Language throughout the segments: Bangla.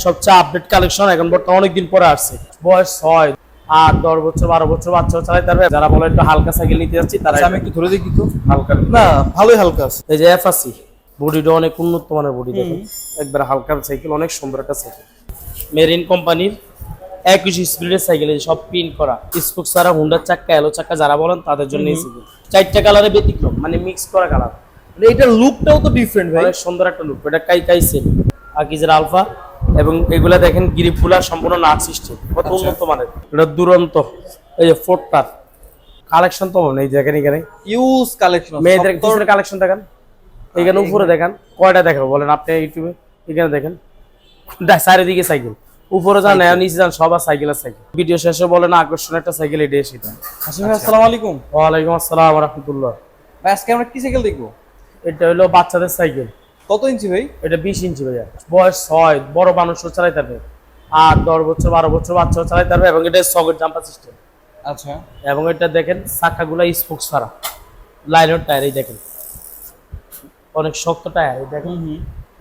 সবচেয়ে আপডেট কালেকশন এখন বর্তমানে অনেকদিন পরে আসছে। বয়স 6, 8, 10 বছর 12 বছর বাচ্চাও চালাতে পারবে। যারা বলে একটু হালকা সাইকেল নিতে যাচ্ছি তারা আমি একটু ধরে দেখি তো। হালকা না, ভালোই হালকা আছে। এই যে এফআসি বডিটা অনেক উন্নত মানের বডি, দেখেন একবার হালকা সাইকেল, অনেক সুন্দর একটা সাইকেল। মেরিন কোম্পানির 21 স্পিডের সাইকেল, এই সব পিন করা স্পোক সারা হুন্ডার চাক্কা এলো চাক্কা যারা বলেন তাদের জন্য এই সাইকেল। 4টা কালারে ব্যতিক্রম, মানে মিক্স করা কালার। এটার লুকটাও তো ডিফারেন্ট ভাই, অনেক সুন্দর একটা লুক। এটা কাই সেল আকিজের আলফা, এবং এগুলা দেখেন গ্রিপগুলা সম্পূর্ণ নাট সিস্টেম, কত উন্নত মানের। এটা দুরন্ত। এই যে ফোর্টার কালেকশন তো নেই, দেখেন এখানে ইউজ কালেকশন, মেয়েদের কিসের কালেকশন দেখেন, এখানে উপরে দেখেন কয়টা দেখাবো বলেন আপনি ইউটিউবে। এখানে দেখেন চারিদিকে সাইকেল, উপরে যান নিচে যান সবার সাইকেল আর সাইকেল। ভিডিও শেষে বলেন আকর্ষণীয় একটা সাইকেল এটা সেটা। আসসালামু আলাইকুম। ওয়ালাইকুম আসসালাম ওয়া রাহমাতুল্লাহ। ভাই আজকে আমরা কি সাইকেল দেখবো? এটা হলো বাচ্চাদের সাইকেল। কত ইঞ্চি ভাই? এটা 20 ইঞ্চি ভাইয়া। বয়স 6, বড় মানুষও চালাতে পারবে। 8, 10 বছর 12 বছর বাচ্চাও চালাতে পারবে। এবং এটা সকেট জাম্পার সিস্টেম। আচ্ছা, এবং এটা দেখেন চাকাগুলা স্পোক ছাড়া, লাইনের টায়ার, এই দেখেন অনেক শক্ত টায়ার, এই দেখেন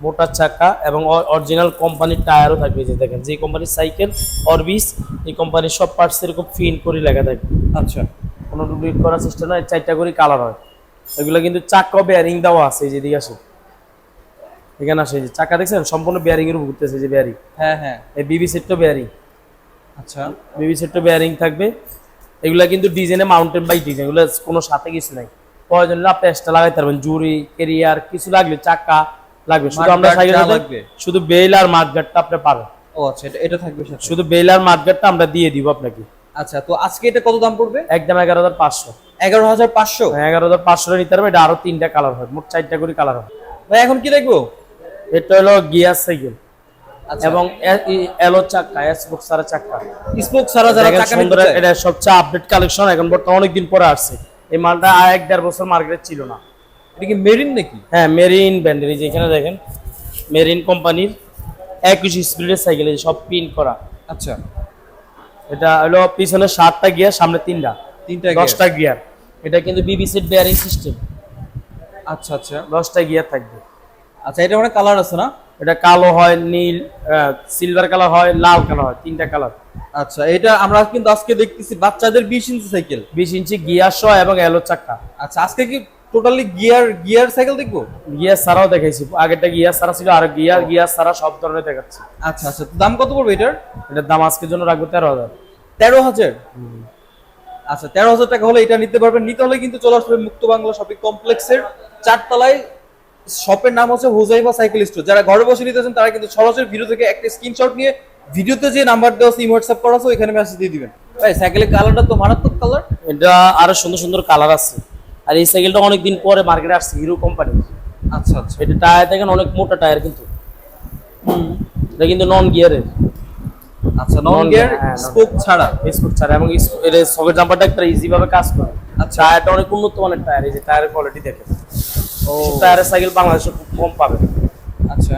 মোটা চাকা এবং অরিজিনাল কোম্পানির টায়ারও থাকবে। যে দেখেন যে কোম্পানির সাইকেল অরবিস, এই কোম্পানির সব পার্টস এরকম ফিন করে লেখা থাকবে। আচ্ছা, কোনো ডুপ্লিকেট করার সিস্টেম নয়। 4টা করে কালার হয়। এগুলো কিন্তু চাকা বেয়ারিং দেওয়া আছে। এই যে দিকে আসে, এখানে আসে, যে চাকা দেখছেন সম্পূর্ণ বেয়ারিং এর উপর ঘুরতেছে, যে বেয়ারিং। হ্যাঁ হ্যাঁ, এই বিবি সেটটা বেয়ারিং। আচ্ছা, বিবি সেটটা বেয়ারিং থাকবে। এগুলা কিন্তু ডিজাইনে মাউন্টেন বাই ডিজাইন, এগুলো কোনো সাথে কিছু নাই। প্রয়োজন হলে আপনি এক্সট্রা লাগাইতে পারবেন, জুরি কেরিয়ার কিছু লাগলে, চাকা লাগবে, শুধু আমরা সাইকেল লাগবে শুধু বেল আর মাঠগাটটা আপনি পাবেন। ও আচ্ছা, এটা থাকবে সাথে, শুধু বেল আর মাঠগাটটা আমরা দিয়ে দিব আপনাকে। আচ্ছা, তো আজকে এটা কত দাম পড়বে? একদম 11,500। 11,500? 11,500 নিতে পারবে। এটা আরো 3টা কালার হয়, মোট 4টা করে কালার হয়। ভাই এখন কি দেখবো? এটা হলো গিয়ার সাইকেল আচ্ছা, এবং এলো চাকা, স্পোক সারা চাকা, স্পোক সারা যারা চাকা নিতে চায়। এটা সবচেয়ে আপডেট কালেকশন, এখন বর্তমানে অনেকদিন পরে আসছে। এই মালটা 1-1.5 বছর মার্কেটে ছিল না। এটা কি মেরিন নাকি? হ্যাঁ, মেরিন ব্র্যান্ডের। এই যে এখানে দেখেন মেরিন কোম্পানির 21 স্পিডের সাইকেল, এই সব পিন করা। আচ্ছা, এটা হলো পিছনে 7টা গিয়ার, সামনে 3টা, 10টা গিয়ার। এটা কিন্তু বিবি সেট বেয়ারিং সিস্টেম। আচ্ছা আচ্ছা, 10টা গিয়ার থাকবে। আচ্ছা, এটা মানে কালার আছে না? এটা কালো হয়, নীল, সিলভার কালার হয়, লাল কালার হয়, 3টা কালার। আচ্ছা, এটা আমরা কিন্তু আজকে দেখতেছি বাচ্চাদের 20 ইঞ্চি সাইকেল, 20 ইঞ্চি গিয়ার সহ এবং এলো চাকা। আচ্ছা, আজকে কি টোটালি গিয়ার সাইকেল দেখবো? গিয়ার ছাড়াও দেখাইছি, আগেরটা গিয়ার ছাড়া ছিল, আর গিয়ার ছাড়া সব ধরনের দেখাচ্ছি। আচ্ছা আচ্ছা, তো দাম কত পড়বে এটার? এটার দাম আজকের জন্য রাখবো 13,000। 13,000? আচ্ছা, 13,000 টাকা হলে এটা নিতে পারবেন। নিতে হলে কিন্তু চলে আসবে মুক্ত বাংলা শপিং কমপ্লেক্সের 4 তলায়। শপের নাম হচ্ছে হুজাইফা সাইকেল স্টোর। যারা ঘরে বসে নিতেছেন তারা কিন্তু সরাসরি ভিডিও থেকে একটা স্ক্রিনশট নিয়ে ভিডিওতে যে নাম্বার দেওয়া আছে হোয়াটসঅ্যাপ করা আছে ওইখানে মেসেজ দিয়ে দিবেন। ভাই সাইকেলের কালারটা তো মারাত্মক কালার। এটা আরো সুন্দর সুন্দর কালার আছে। আর এই সাইকেলটা অনেকদিন পরে মার্কেটে আসছে, হিরো কোম্পানি। আচ্ছা আচ্ছা, এটা টায়ার দেখেন অনেক মোটা টায়ার, কিন্তু এটা কিন্তু নন গিয়ারের। আচ্ছা, নন গিয়ার, স্পোক ছাড়া, স্পোক ছাড়া, এবং এর সকেট জাম্পারটা একটা ইজি ভাবে কাজ করে। আচ্ছা, টায়ারটা অনেক উন্নত মানের টায়ার। এই যে টায়ারের কোয়ালিটি দেখেন, ও টায়ারের সাইকেল বাংলাদেশে খুব কম পাবেন। আচ্ছা,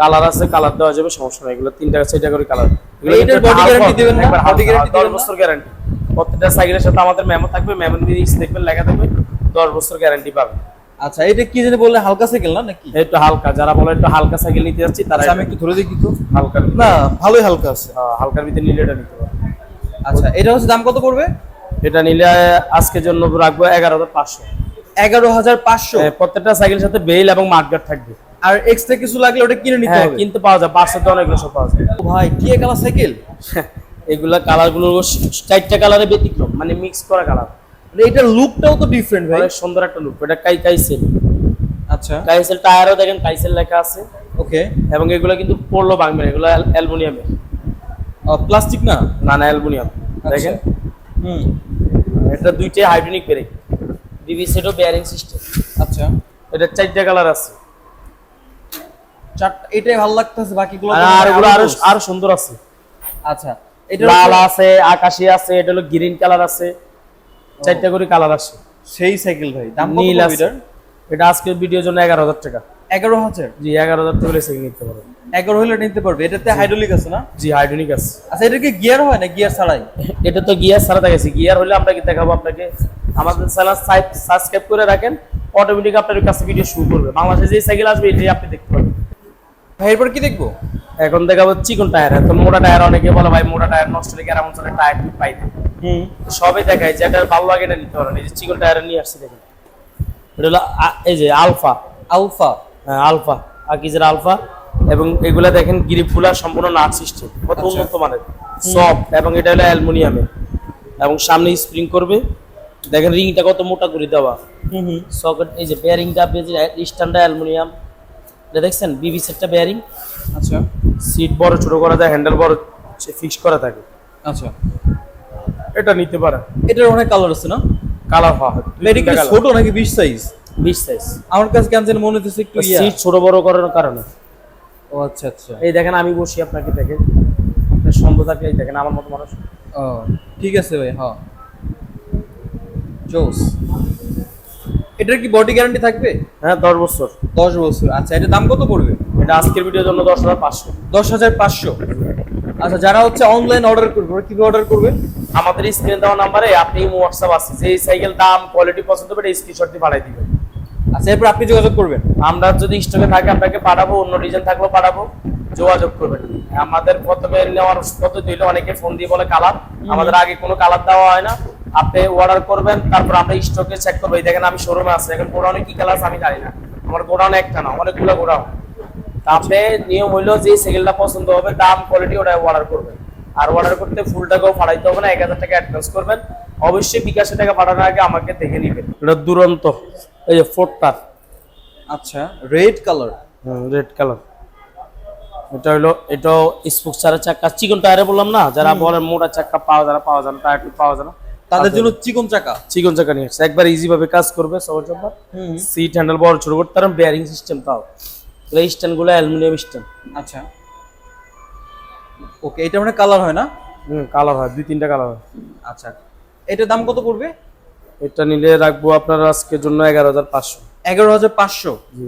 কালার আছে, কালার দেওয়া যাবে, সমস্যা নাই। এগুলো 3টা 4টা করে কালার। এগুলো এটার বডি গ্যারান্টি দিবেন না? বডি গ্যারান্টি 10 বছর গ্যারান্টি। প্রত্যেকটা সাইকেলের সাথে আমাদের মেমো থাকবে, মেমোর নিচে দেখবেন লেখা থাকবে 10 বছর গ্যারান্টি পাবে। আচ্ছা, এটা কি জানি বললে, হালকা সাইকেল না নাকি? একটু হালকা, যারা বলে একটু হালকা সাইকেল নিতে যাচ্ছি তারা। আমি একটু ধরে দেখি তো। হালকা না, ভালোই হালকা আছে। হালকার ভিতরে নিলে এটা নিতে পারবে। আচ্ছা, এটা হচ্ছে দাম কত পড়বে? এটা নিলে আজকের জন্য রাখবো 11,500। 11,500? প্রত্যেকটা সাইকেলের সাথে বেল এবং মাঠগার্ড থাকবে। আর এক্সট্রা কিছু লাগলে ওটা কিনে নিতে হবে? কিন্তু পাওয়া যায়, পার্সেতে অনেকগুলো সব পাওয়া যায়। ভাই কি কালার সাইকেল? এগুলা কালার গুলো 4টা কালারে ব্যতিক্রম, মানে মিক্স করা কালার। এটার লুকটাও তো ডিফারেন্ট ভাই, অনেক সুন্দর একটা লুক। এটা কাইসেল। আচ্ছা, কাইসেল টায়ারও দেখেন কাইসেল লেখা আছে। ওকে, এবং এগুলো কিন্তু পড়লো ভাঙবে না, এগুলো অ্যালুমিনিয়ামের। প্লাস্টিক না? না না, অ্যালুমিনিয়াম। দেখেন এটা 2টাই হাইড্রোলিক ব্রেক, বিবি সেটও বেয়ারিং সিস্টেম। আচ্ছা, এটা 4টা কালার আছে। এটাই ভালো লাগতেছে, বাকিগুলো আর এগুলো আরো সুন্দর আছে। আচ্ছা, এটা লাল আছে, আকাশী আছে, এটা হলো গ্রিন কালার আছে। 4টা করে কালার আছে। সেই সাইকেল ভাই, দাম কত নীল পড়বে আছে। এটার? এটা আজকের ভিডিওর জন্য 11,000 টাকা। 11,000? জি, 11,000 টাকা সাইকেল নিতে পারবেন। 11 হলে নিতে পারবে। এটাতে হাইড্রোলিক আছে না? জি, হাইড্রোলিক আছে। আচ্ছা, এটা কি গিয়ার হয় না গিয়ার ছাড়াই? এটা তো গিয়ার ছাড়া দেখাচ্ছি, গিয়ার হলে আপনাকে দেখাবো। আপনাকে আমাদের চ্যানেল সাবস্ক্রাইব করে রাখেন, অটোমেটিক আপনার কাছে ভিডিও শুরু করবে। বাংলাদেশে যে সাইকেল আসবে এটাই আপনি দেখতে পাবেন। ভাই এরপর কি দেখবো? এখন দেখাবো চিকন টায়ার। এত মোটা টায়ার অনেকে বলে ভাই মোটা টায়ার নষ্ট হলে কেমন চলে, টায়ার ঠিক পাই না। সবই দেখায়, যেটা ভালো লাগে এটা নিতে পারেন। এই যে চিকন টায়ার নিয়ে আসছি দেখেন, এটা হলো এই যে আলফা। আলফা। হ্যাঁ আলফা, আকিজের আলফা। এবং এগুলা দেখেন গ্রিপ ফুলার সম্পূর্ণ নাট সিস্টেম, কত উন্নত মানের, সফট। এবং এটা হলো অ্যালুমিনিয়ামের, এবং সামনে স্প্রিং করবে। দেখেন রিংটা কত মোটা করে দেওয়া। সকেট, এই যে বেয়ারিংটা স্ট্যান্ডার্ড অ্যালুমিনিয়াম, এটা দেখছেন বিবি সেটটা বেয়ারিং। আচ্ছা সিট বড় ছোট করা যায়, হ্যান্ডেল বড় ফিক্স করা থাকে। আচ্ছা, এটা নিতে পারে। এটার অনেক কালার আছে না? কালার হয় এটা কি ছোট নাকি 20 সাইজ? 20 সাইজ। আমার কাছে কেন জানি মনে হচ্ছে একটু সিট ছোট বড় করার কারণে। ও আচ্ছা আচ্ছা। এই দেখেন আমি বসি, আপনাকে দেখেন, আপনার সন্দেহ থাকলে এই দেখেন আমার মতো মানুষ। ও ঠিক আছে ভাই, হ্যাঁ জোস। এটার কি বডি গ্যারান্টি থাকবে? হ্যাঁ 10 বছর। 10 বছর। আচ্ছা, এটার দাম কত পড়বে? এটা আজকের ভিডিওর জন্য 10,500। 10,500। আচ্ছা, যারা হচ্ছে অনলাইন অর্ডার করবে ওরা কিভাবে অর্ডার করবে? আমাদের স্ক্রিনে দেওয়া নাম্বারে আপনি হোয়াটসঅ্যাপ আছে, যে সাইকেল দাম কোয়ালিটি পছন্দ করে স্ক্রিনশট দিয়ে পাঠিয়ে দিবেন। আচ্ছা, এরপর আপনি যোগাযোগ করবেন। আমরা যদি স্টকে থাকে আপনাকে পাঠাবো, অন্য ডিজাইন থাকলেও পাঠাবো, যোগাযোগ করবেন। আমাদের প্রথমে নেওয়ার পদ্ধতি হলো অনেকে ফোন দিয়ে বলে কালার, আমাদের আগে কোনো কালার দেওয়া হয় না। আপনি অর্ডার করবেন, তারপর আমরা স্টকে চেক করবো। এই দেখেন আমি শোরুমে আছি, এখন গোডাউনে কি কালার আছে আমি জানি না, আমার গোডাউনে একটা না অনেকগুলো গোডাউন। আপনি নিয়ম হইলো যে সাইকেলটা পছন্দ হবে, দাম কোয়ালিটি ওটা অর্ডার করবেন। আর অর্ডার করতে ফুল টাকাও পাঠাইতে হবে না, 1000 টাকা অ্যাডভান্স করবেন। অবশ্যই বিকাশে টাকা পাঠানোর আগে আমাকে দেখে নেবেন। এটা দুরন্ত, এই যে ফোর্টার। আচ্ছা, রেড কালার। Red colour. এটা হলো, এটাও স্পোক চারের চাকা, চিকন টায়ারে বললাম না, যারা বলেন মোটা চাকা পাওয়া যায় না, পাওয়া যায় না, টায়ার পাওয়া যায় না, তাদের জন্য চিকন চাকা। চিকন চাকা নিয়ে আসছে, একবার ইজি ভাবে কাজ করবে সবার জন্য। সিট হ্যান্ডেল বড় ছোট করতে পারেন, বেয়ারিং সিস্টেম তাও। এই স্ট্যান্ড গুলো অ্যালুমিনিয়াম স্ট্যান্ড। আচ্ছা ওকে, এটা মানে কালার হয় না? কালার হয়, 2-3টা কালার হয়। আচ্ছা, এটার দাম কত পড়বে? এটা নিলে রাখবো আপনার আজকের জন্য 11,500। 11,500। জি।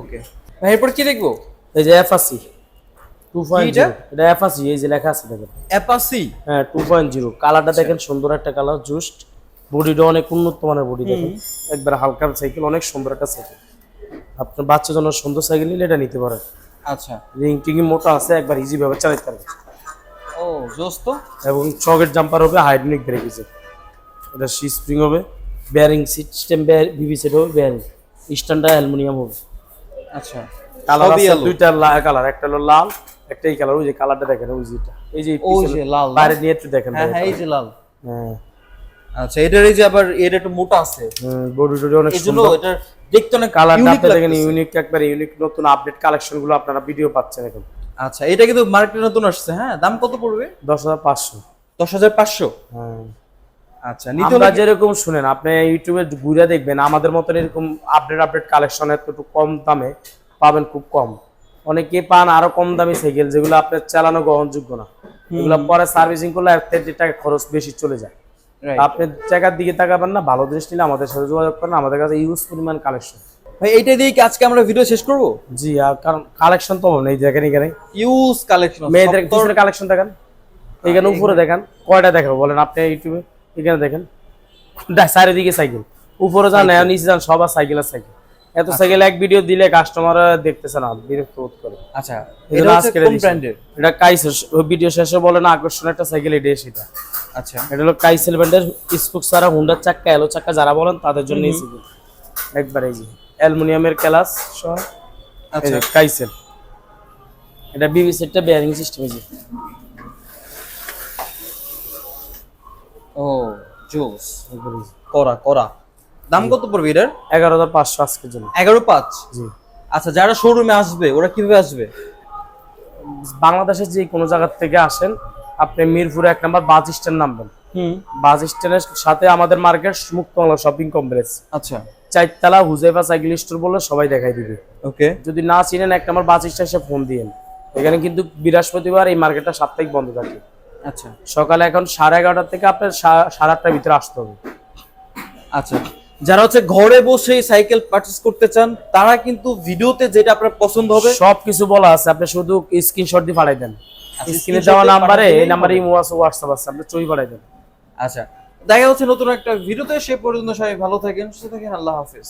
ওকে ভাই, এরপর কি দেখবো? এই যে এফআসি 2.0, এটা এফআসি, এই যে লেখা আছে দেখেন অ্যাপাসি। হ্যাঁ 2.0। কালারটা দেখেন সুন্দর একটা কালার, জুস্ট। বডিটা অনেক উন্নত মানের বডি দেখেন, একবার হালকা সাইকেল, অনেক সুন্দর একটা সাইকেল। আপনার বাচ্চার জন্য সুন্দর সাইকেল নিলে এটা নিতে পারেন। আচ্ছা, রিং টিং মোটা আছে, একবার ইজি ভাবে চালাতে পারবে। ও জোস তো। এবং চকেট জাম্পার হবে, হাইড্রোলিক ব্রেক আছে, এটা সি স্প্রিং হবে, বেয়ারিং সিস্টেম বিবি সেট হবে, বেয়ারিং স্ট্যান্ডার্ড অ্যালুমিনিয়াম হবে। আচ্ছা, কালার আছে দুইটা কালার, একটা হলো লাল, একটা এই কালার। ওই যে কালারটা দেখেন, ওই যেটা, এই যে ওই যে লাল বাইরে নিয়ে একটু দেখেন। হ্যাঁ হ্যাঁ, এই যে লাল। হ্যাঁ আচ্ছা, এটার এই যে আবার এর একটু মোটা আছে, বডি টডি অনেক এইজন্য সুন্দর। এটার দেখতে অনেক কালারটা আপনি দেখেন লাগতেছে। ইউনিক, একবার ইউনিক নতুন আপডেট কালেকশন গুলো আপনারা ভিডিও পাচ্ছেন এখন। আচ্ছা, এটা কিন্তু মার্কেটে নতুন আসছে। হ্যাঁ, দাম কত পড়বে? 10,500। 10,500। হ্যাঁ। আচ্ছা, নিতে আমরা হলে যেরকম শুনেন, আপনি ইউটিউবে ঘুরে দেখবেন, আমাদের মতন এরকম আপডেট কালেকশন একটু কম দামে পাবেন, খুব কম। অনেকে পান আরো কম দামি সাইকেল, যেগুলো আপনার চালানো গ্রহণযোগ্য না, এগুলো পরে সার্ভিসিং করলে 1 টাকা খরচ বেশি চলে যায়। আপনি টাকার দিকে তাকাবেন না, ভালো জিনিস নিলে আমাদের সাথে যোগাযোগ করেন, আমাদের কাছে ইউজ পরিমাণ কালেকশন। ভাই, এইটা দিয়ে কি আজকে আমরা ভিডিও শেষ করব? জি, আর কারণ কালেকশন তো নেই, দেখেন এখানে ইউজ কালেকশন, মেয়েদের পিছনে কালেকশন দেখেন, এখানে উপরে দেখেন, কয়টা দেখাবো বলেন আপনি ইউটিউবে? এখানে দেখেন চারিদিকে সাইকেল, উপরে যান নিচে যান সবার সাইকেল আর সাইকেল। এত সাইকেল এক ভিডিও দিলে কাস্টমার দেখতেছে না, বিরক্ত বোধ করে। আচ্ছা, এটা হচ্ছে কোন ব্র্যান্ডের? এটা কাইসেল। ভিডিও শেষে বলেন আকর্ষণীয় একটা সাইকেল, এটা সেটা। আচ্ছা, এটা হলো কাইসেল ব্র্যান্ডের স্পোক সারা হুন্ডার চাক্কা, এলো চাক্কা যারা বলেন তাদের জন্য এই সাইকেল। একবার এই যে অ্যালুমিনিয়ামের ক্লাস সহ। আচ্ছা, কাইসেল। এটা বিবি সেটটা বেয়ারিং সিস্টেম। এই যে ও জোস, করা করা। দাম কত পড়বে এটার? 11,500 আজকের জন্য। 11,500। জি। আচ্ছা, যারা শোরুমে আসবে ওরা কিভাবে আসবে? বাংলাদেশের যে কোনো জায়গা থেকে আসেন, আপনি মিরপুরে 1 নম্বর বাস স্ট্যান্ড নামবেন। বাস স্ট্যান্ডের সাথে আমাদের মার্কেট মুক্ত বাংলা শপিং কমপ্লেক্স, আচ্ছা, 4 তলা হুজাইফা সাইকেল স্টোর বললে সবাই দেখাই দিবে। ওকে। যদি না চিনেন 1 নম্বর বাস স্ট্যান্ডে ফোন দিয়েন। এখানে কিন্তু বৃহস্পতিবার এই মার্কেটটা সাপ্তাহিক বন্ধ থাকে। আচ্ছা, সকালে এখন 11:30 থেকে আপনার 8:30টার ভিতরে আসতে হবে। আচ্ছা, যারা হচ্ছে ঘরে বসে সাইকেল পারচেজ করতে চান তারা কিন্তু ভিডিওতে যেটা আপনার পছন্দ হবে সবকিছু বলা আছে, আপনি শুধু স্ক্রিনশট দিয়ে পাঠাই দেন। স্ক্রিনে দেওয়া নাম্বারে, এই নাম্বারে হোয়াটসঅ্যাপ আছে, আপনি ছবি পাঠাই দেন। আচ্ছা, দেখা হচ্ছে নতুন একটা ভিডিওতে। সে পর্যন্ত সবাই ভালো থাকেন, সুস্থ থাকেন। আল্লাহ হাফেজ।